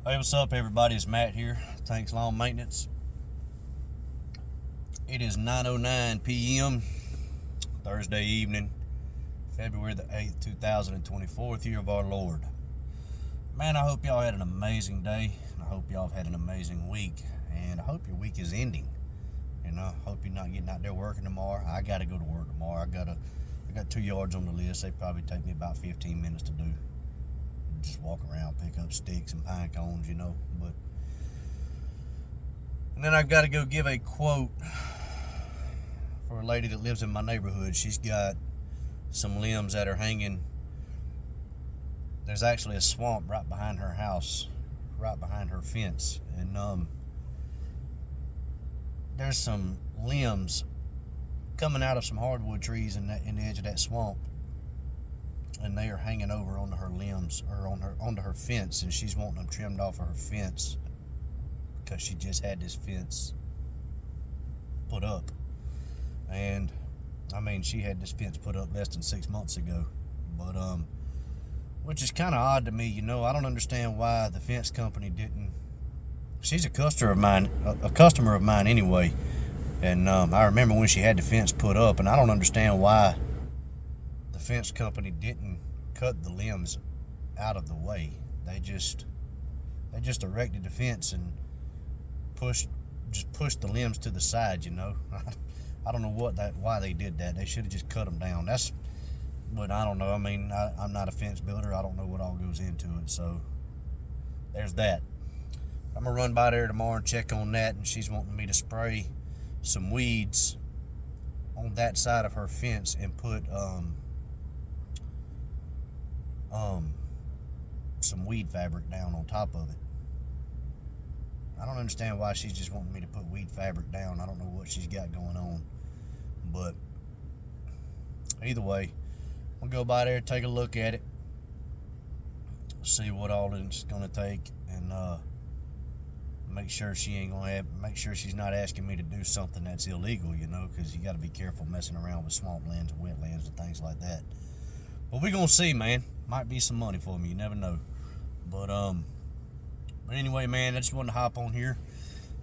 Hey, what's up, everybody? It's Matt here. Tanks Lawn Maintenance. It is 9:09 p.m. Thursday evening, February the 8th, 2024, year of our Lord. Man, I hope y'all had an amazing day. I hope y'all have had an amazing week. And I hope your week is ending. And I hope you're not getting out there working tomorrow. I got to go to work tomorrow. I got 2 yards on the list. They probably take me about 15 minutes to do. Just walk around, pick up sticks and pine cones, But and then I've got to go give a quote for a lady that lives in my neighborhood. She's got some limbs that are hanging. There's actually a swamp right behind her house, right behind her fence, and there's some limbs coming out of some hardwood trees in the edge of that swamp, and they are hanging over onto her limbs or onto her fence, and she's wanting them trimmed off of her fence because she just had this fence put up. And I mean, she had this fence put up less than 6 months ago, but which is kind of odd to me. I don't understand why the fence company didn't. She's a customer of mine anyway, and I remember when she had the fence put up, and I don't understand why the fence company didn't cut the limbs out of the way. They just erected the fence and pushed the limbs to the side. I don't know why they did that. They should have just cut them down. But I don't know. I mean, I'm not a fence builder. I don't know what all goes into it. So there's that. I'm gonna run by there tomorrow and check on that. And she's wanting me to spray some weeds on that side of her fence and put some weed fabric down on top of it. I don't understand why she's just wanting me to put weed fabric down. I don't know what she's got going on. But either way, we'll go by there, take a look at it, see what all it's gonna take, and make sure she's not asking me to do something that's illegal, because you got to be careful messing around with swamplands and wetlands and things like that. But we're gonna see, man. Might be some money for me. You never know. But anyway, man, I just wanted to hop on here.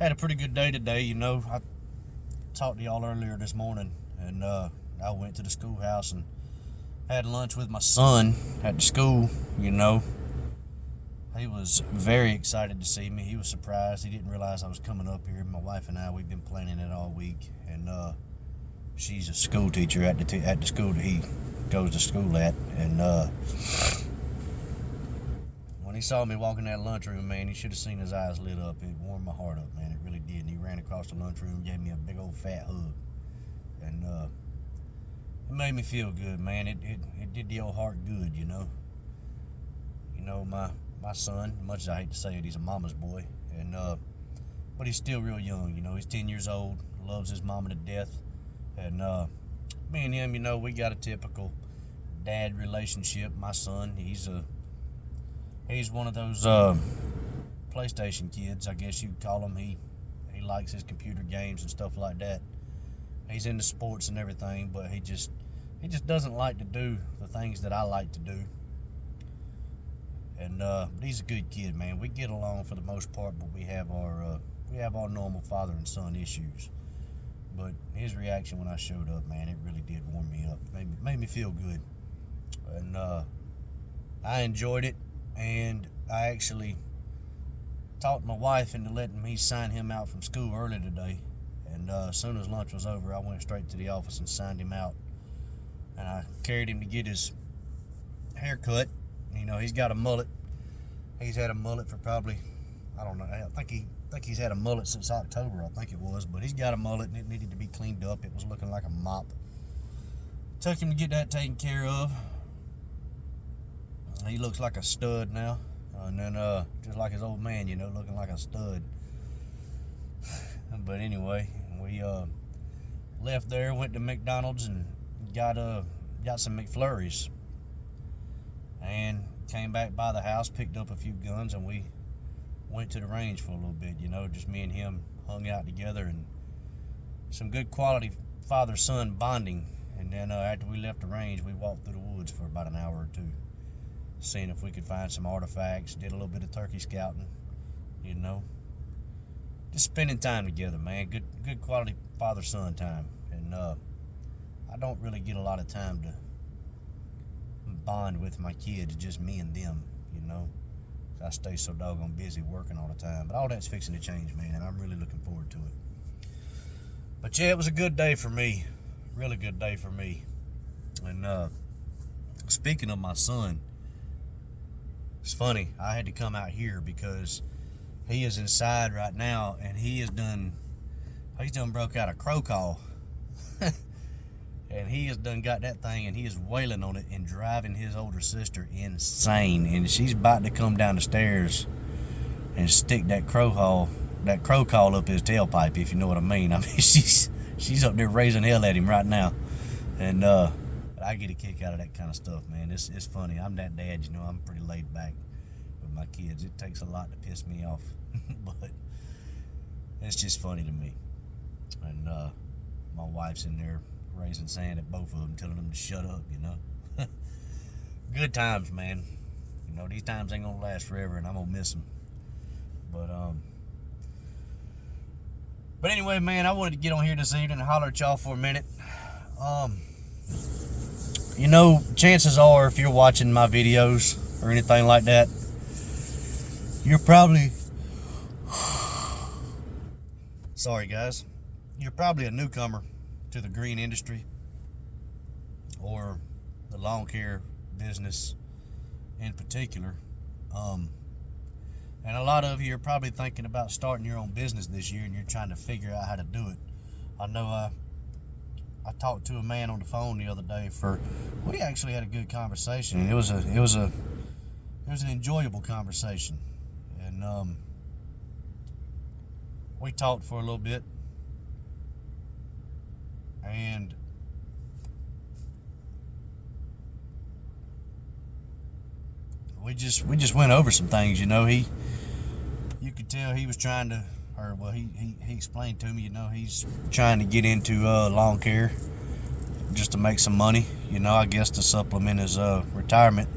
Had a pretty good day today. I talked to y'all earlier this morning, and I went to the schoolhouse and had lunch with my son at the school. He was very excited to see me. He was surprised. He didn't realize I was coming up here. My wife and I, we've been planning it all week, and she's a school teacher at the school that he goes to school at, and when he saw me walking that lunchroom, man, he should have seen his eyes lit up. It warmed my heart up, man. It really did. And he ran across the lunchroom, gave me a big old fat hug, and it made me feel good, man. It did the old heart good, my son, much as I hate to say it, he's a mama's boy, and but he's still real young. He's 10 years old, loves his mama to death, and me and him, we got a typical dad relationship. My son, he's one of those PlayStation kids, I guess you'd call him. He likes his computer games and stuff like that. He's into sports and everything, but he just doesn't like to do the things that I like to do. And but he's a good kid, man. We get along for the most part, but we have our normal father and son issues. But his reaction when I showed up, man, it really did warm me up. Made me feel good, and I enjoyed it. And I actually talked my wife into letting me sign him out from school early today. And as soon as lunch was over, I went straight to the office and signed him out. And I carried him to get his hair cut. He's got a mullet. He's had a mullet for probably, I don't know, I think he's had a mullet since October, I think it was. But he's got a mullet, and it needed to be cleaned up. It was looking like a mop. Took him to get that taken care of. He looks like a stud now. And then just like his old man, looking like a stud. But anyway, we left there, went to McDonald's, and got some McFlurries, and came back by the house, picked up a few guns, and we went to the range for a little bit. Just me and him hung out together, and some good quality father-son bonding. And then after we left the range, we walked through the woods for about an hour or two, seeing if we could find some artifacts. Did a little bit of turkey scouting, you know. Just spending time together, man. Good quality father-son time. And I don't really get a lot of time to bond with my kids, just me and them, you know. I stay so doggone busy working all the time. But all that's fixing to change, man, and I'm really looking forward to it. But yeah, it was a good day for me. Really good day for me. And speaking of my son, it's funny, I had to come out here because he is inside right now, and he's done broke out a crow call. And he has done got that thing, and he is wailing on it and driving his older sister insane. And she's about to come down the stairs and stick that crow call up his tailpipe, if you know what I mean. I mean, she's up there raising hell at him right now. And I get a kick out of that kind of stuff, man. It's funny. I'm that dad, you know. I'm pretty laid back with my kids. It takes a lot to piss me off, but it's just funny to me. And my wife's in there raising sand at both of them, telling them to shut up, you know. Good times, man. You know, these times ain't gonna last forever, and I'm gonna miss them. But anyway, man, I wanted to get on here this evening and holler at y'all for a minute. You know, chances are, if you're watching my videos or anything like that, you're probably, sorry guys, you're probably a newcomer to the green industry or the lawn care business in particular. And a lot of you are probably thinking about starting your own business this year, and you're trying to figure out how to do it. I know I talked to a man on the phone the other day. We actually had a good conversation. It was an enjoyable conversation, and we talked for a little bit, and we just went over some things. You know, you could tell he was trying to, or well, he explained to me, you know, he's trying to get into lawn care just to make some money, you know, I guess to supplement his retirement.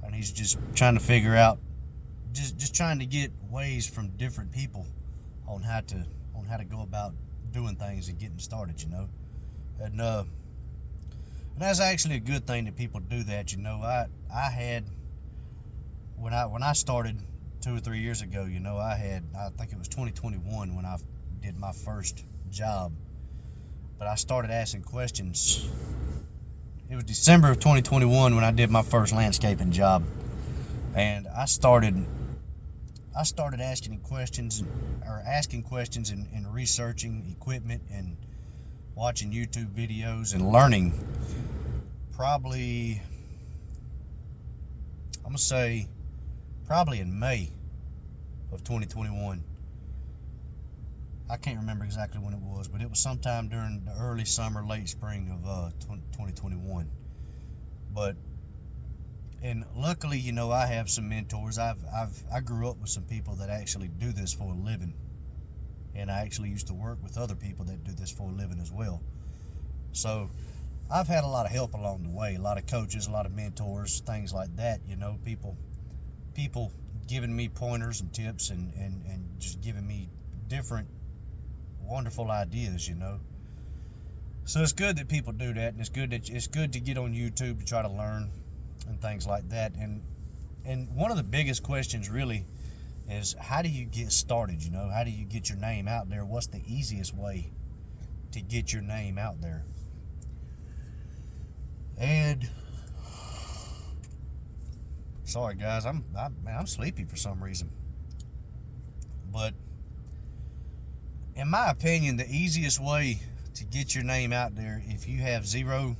And he's just trying to figure out, just trying to get ways from different people on how to go about doing things and getting started, you know. And that's actually a good thing that people do that, you know. I had, when I started 2 or 3 years ago, you know, I think it was 2021 when I did my first job. But I started asking questions. It was December of 2021 when I did my first landscaping job. And I started asking questions and researching equipment and watching YouTube videos and learning probably in May of 2021. I can't remember exactly when it was, but it was sometime during the early summer, late spring of 2021. And luckily, you know, I have some mentors. I grew up with some people that actually do this for a living, and I actually used to work with other people that do this for a living as well. So I've had a lot of help along the way, a lot of coaches, a lot of mentors, things like that. You know, people giving me pointers and tips and just giving me different wonderful ideas, you know. So it's good that people do that, and it's good to get on YouTube to try to learn and things like that. And one of the biggest questions really is, how do you get started, you know? How do you get your name out there? What's the easiest way to get your name out there? And sorry guys, I'm sleepy for some reason. But in my opinion, the easiest way to get your name out there, if you have zero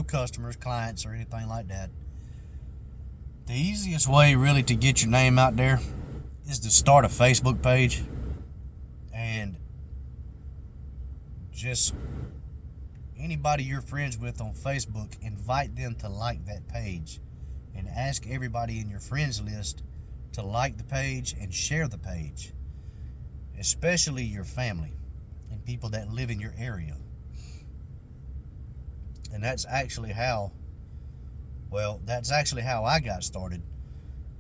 customers, clients, or anything like that, the easiest way really to get your name out there is to start a Facebook page and just anybody you're friends with on Facebook, invite them to like that page, and ask everybody in your friends list to like the page and share the page, especially your family and people that live in your area. And that's actually how I got started.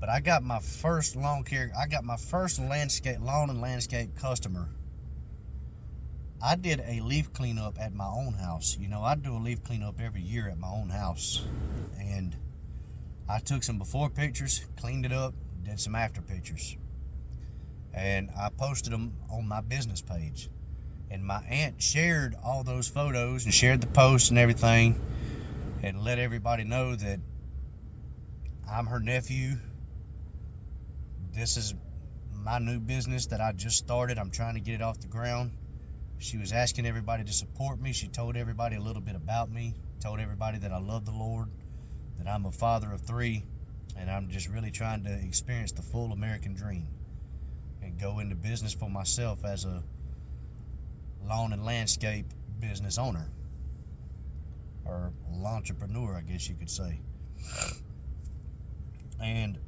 But I got my first lawn and landscape customer. I did a leaf cleanup at my own house. You know, I do a leaf cleanup every year at my own house. And I took some before pictures, cleaned it up, did some after pictures. And I posted them on my business page. And my aunt shared all those photos and shared the posts and everything, and let everybody know that I'm her nephew. This is my new business that I just started. I'm trying to get it off the ground. She was asking everybody to support me. She told everybody a little bit about me, told everybody that I love the Lord, that I'm a father of 3, and I'm just really trying to experience the full American dream and go into business for myself as a lawn and landscape business owner, or entrepreneur, I guess you could say. And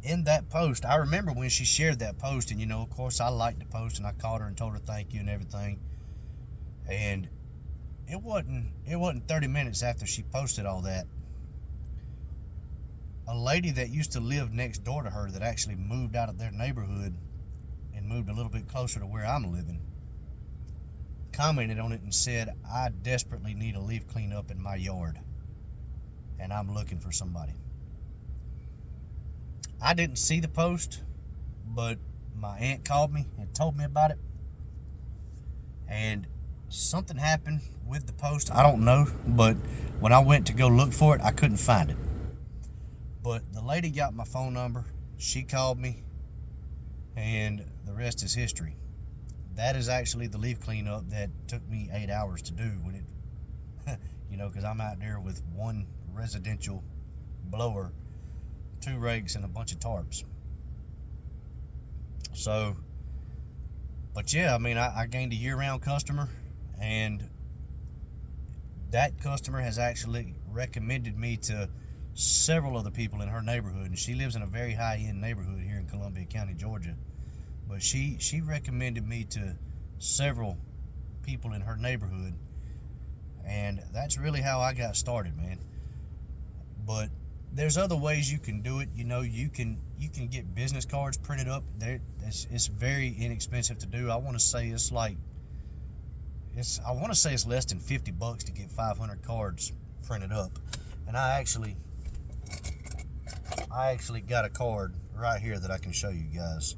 in that post, I remember when she shared that post, and of course I liked the post, and I called her and told her thank you and everything. And it wasn't 30 minutes after she posted all that, a lady that used to live next door to her, that actually moved out of their neighborhood and moved a little bit closer to where I'm living, commented on it and said, "I desperately need a leaf cleanup in my yard, and I'm looking for somebody." I didn't see the post, but my aunt called me and told me about it. And something happened with the post. I don't know, but when I went to go look for it, I couldn't find it. But the lady got my phone number. She called me, and the rest is history. That is actually the leaf cleanup that took me 8 hours to do when it, because I'm out there with one residential blower, 2 rakes, and a bunch of tarps. So, but yeah, I gained a year-round customer, and that customer has actually recommended me to several other people in her neighborhood, and she lives in a very high-end neighborhood here in Columbia County, Georgia. But she recommended me to several people in her neighborhood, and that's really how I got started, man. But there's other ways you can do it. You can get business cards printed up. It's very inexpensive to do. I want to say it's less than $50 to get 500 cards printed up. And I actually got a card right here that I can show you guys.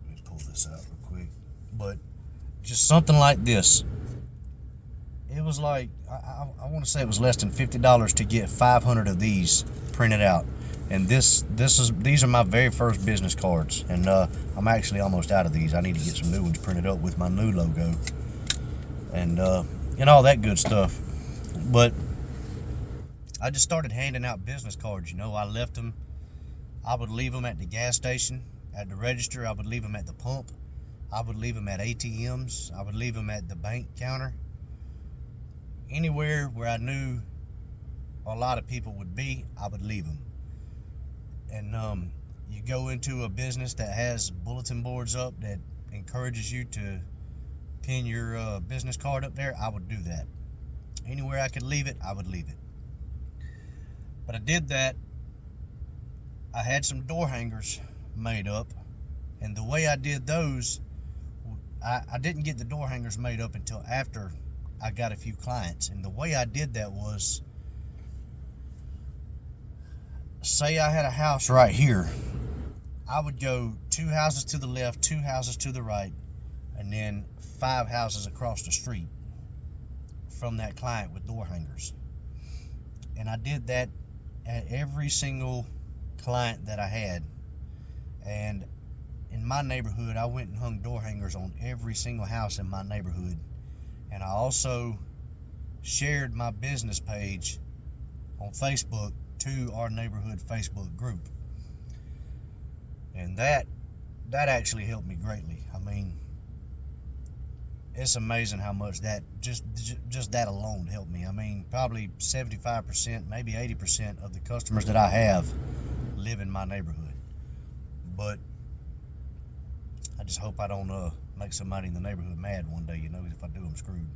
Let me pull this out real quick. But just something like this. It was like, I want to say it was less than $50 to get 500 of these printed out. And these are my very first business cards, and I'm actually almost out of these. I need to get some new ones printed up with my new logo, and all that good stuff. But I just started handing out business cards. I left them. I would leave them at the gas station, at the register. I would leave them at the pump. I would leave them at ATMs. I would leave them at the bank counter. Anywhere where I knew a lot of people would be, I would leave them. And you go into a business that has bulletin boards up that encourages you to pin your business card up there, I would do that. Anywhere I could leave it, I would leave it. But I did that. I had some door hangers made up, and the way I did those, I didn't get the door hangers made up until after I got a few clients. And the way I did that was, say I had a house right here, I would go 2 houses to the left, 2 houses to the right, and then 5 houses across the street from that client with door hangers. And I did that at every single client that I had. And in my neighborhood, I went and hung door hangers on every single house in my neighborhood. And I also shared my business page on Facebook to our neighborhood Facebook group. And that actually helped me greatly. It's amazing how much that just that alone helped me. Probably 75%, maybe 80% of the customers that I have live in my neighborhood. But I just hope I don't make somebody in the neighborhood mad one day. If I do, I'm screwed.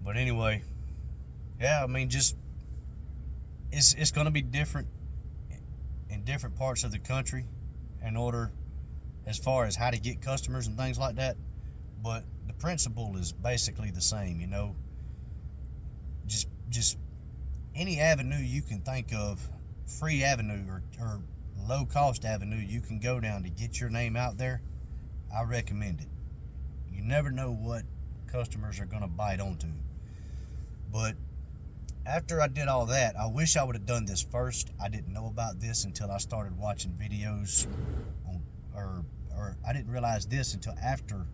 But anyway, yeah, just it's going to be different in different parts of the country in order as far as how to get customers and things like that, but the principle is basically the same. Just any avenue you can think of, free avenue or low cost avenue you can go down to get your name out there, I recommend it. You never know what customers are going to bite onto. But after I did all that, I wish I would have done this first. I didn't know about this until I started watching videos on, or I didn't realize this until after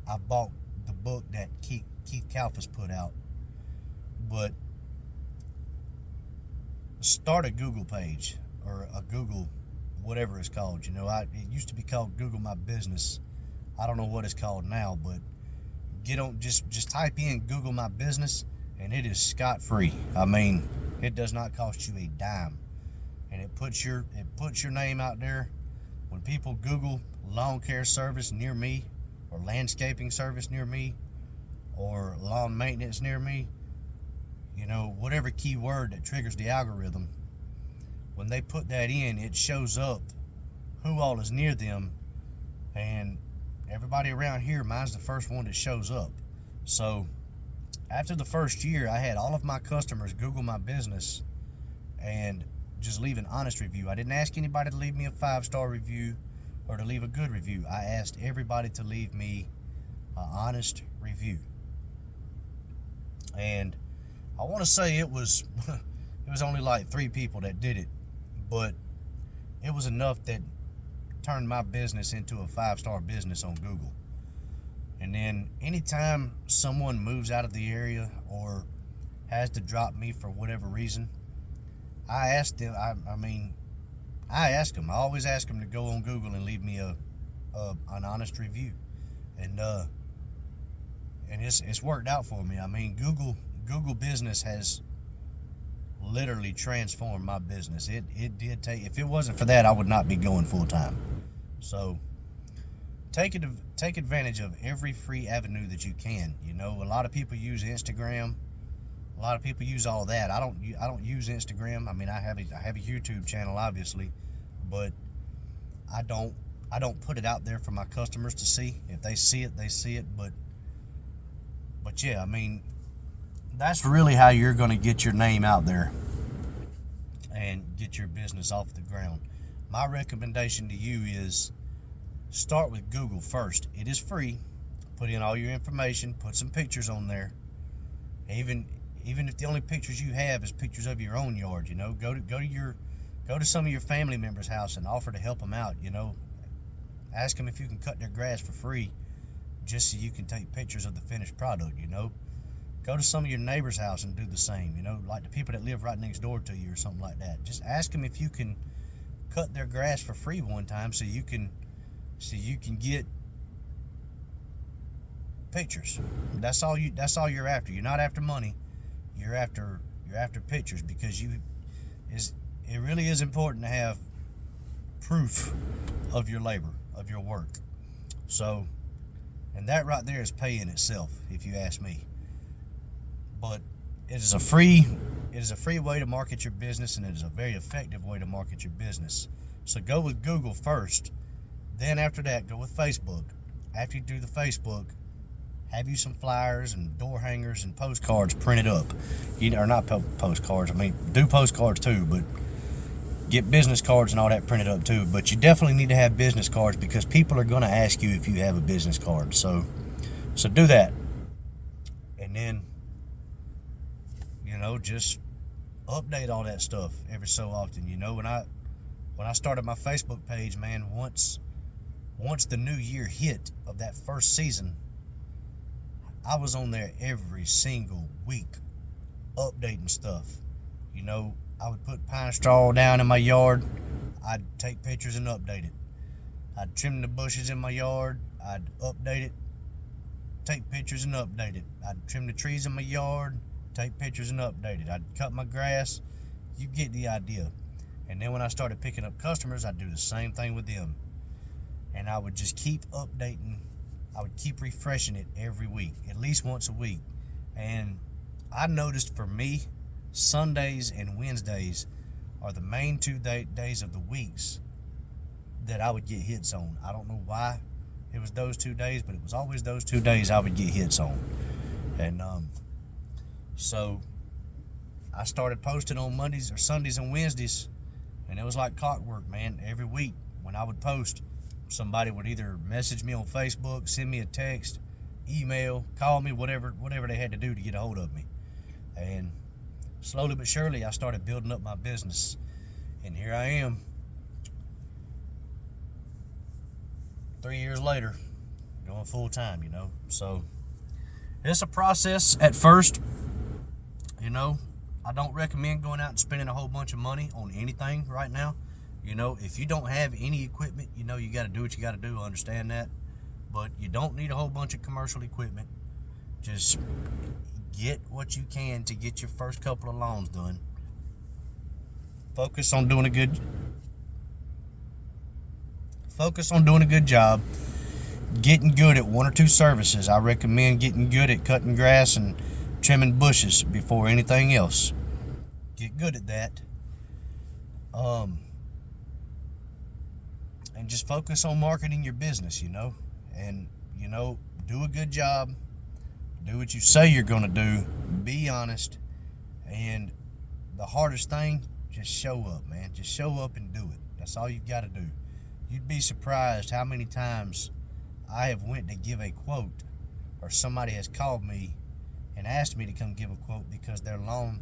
I bought the book that Keith Kalfas put out. But start a Google page or a Google whatever it's called. It used to be called Google My Business. I don't know what it's called now, but get on, just type in Google My Business, and it is scot-free. I mean, it does not cost you a dime, and it puts your name out there. When people Google lawn care service near me, or landscaping service near me, or lawn maintenance near me, whatever keyword that triggers the algorithm, when they put that in, it shows up who all is near them, and everybody around here, mine's the first one that shows up. So after the first year, I had all of my customers Google My Business and just leave an honest review. I didn't ask anybody to leave me a 5-star review or to leave a good review. I asked everybody to leave me an honest review. And I want to say it was only like 3 people that did it, but it was enough that turned my business into a 5-star business on Google. And then anytime someone moves out of the area or has to drop me for whatever reason, I ask them. I ask them. I always ask them to go on Google and leave me an honest review, and it's worked out for me. I mean, Google Business has literally transformed my business. It did take. If it wasn't for that, I would not be going full time. So take advantage of every free avenue that you can. A lot of people use Instagram. A lot of people use all that. I don't use Instagram. I mean, I have a YouTube channel, obviously, but I don't put it out there for my customers to see. If they see it, they see it. But yeah, I mean, that's really how you're going to get your name out there and get your business off the ground. My recommendation to you is start with Google first. It is free. Put in all your information. Put some pictures on there. Even if the only pictures you have is pictures of your own yard, go to some of your family members' house and offer to help them out. Ask them if you can cut their grass for free, just so you can take pictures of the finished product. Go to some of your neighbors' house and do the same. Like the people that live right next door to you or something like that. Just ask them if you can cut their grass for free one time, so you can get pictures. That's all you're after. You're not after money. You're after pictures, because it really is important to have proof of your labor, of your work. So, and that right there is pay in itself, if you ask me. But it is a free way to market your business, and it is a very effective way to market your business. So go with Google first. Then after that, go with Facebook. After you do the Facebook, have you some flyers and door hangers and postcards printed up. Or not postcards, do postcards too, but get business cards and all that printed up too. But you definitely need to have business cards, because people are going to ask you if you have a business card. So do that. And then, just update all that stuff every so often. When I started my Facebook page, man, once the new year hit of that first season, I was on there every single week updating stuff. I would put pine straw down in my yard. I'd take pictures and update it. I'd trim the bushes in my yard. I'd update it, take pictures and update it. I'd trim the trees in my yard, take pictures and update it. I'd cut my grass. You get the idea. And then when I started picking up customers, I'd do the same thing with them. And I would just keep updating. I would keep refreshing it every week, at least once a week. And I noticed for me, Sundays and Wednesdays are the main 2 days of the weeks that I would get hits on. I don't know why it was those 2 days, but it was always those 2 days I would get hits on. And so I started posting on Mondays or Sundays and Wednesdays, and it was like clockwork, man. Every week when I would post, somebody would either message me on Facebook, send me a text, email, call me, whatever they had to do to get a hold of me. And slowly but surely, I started building up my business. And here I am, 3 years later, going full time, you know. So it's a process at first, you know. I don't recommend going out and spending a whole bunch of money on anything right now. You know, if you don't have any equipment, you know, you got to do what you got to do. I understand that. But you don't need a whole bunch of commercial equipment. Just get what you can to get your first couple of loans done. Focus on doing a good job. Getting good at 1 or 2 services. I recommend getting good at cutting grass and trimming bushes before anything else. Get good at that. And just focus on marketing your business, you know. And, you know, do a good job. Do what you say you're going to do. Be honest. And the hardest thing, just show up, man. Just show up and do it. That's all you've got to do. You'd be surprised how many times I have went to give a quote, or somebody has called me and asked me to come give a quote because their lawn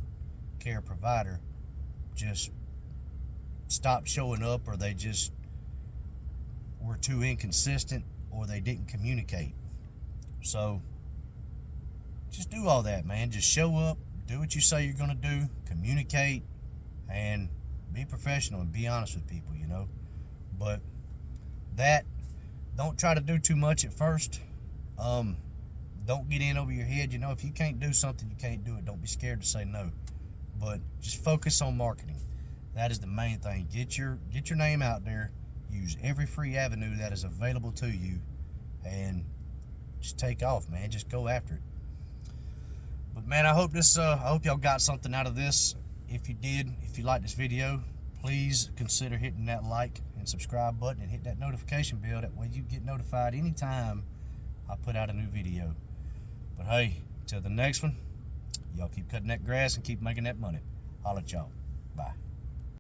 care provider just stopped showing up, or they just were too inconsistent, or they didn't communicate. So just do all that, man. Just show up, do what you say you're going to do, communicate, and be professional and be honest with people, you know. But don't try to do too much at first. Don't get in over your head. You know, if you can't do something, you can't do it. Don't be scared to say no. But just focus on marketing. That is the main thing. Get your name out there. Use every free avenue that is available to you, and just take off, man. Just go after it. But man, I hope y'all got something out of this. If you did, if you liked this video, please consider hitting that like and subscribe button and hit that notification bell. That way you get notified anytime I put out a new video. But hey, till the next one, y'all keep cutting that grass and keep making that money. Holla at y'all. Bye.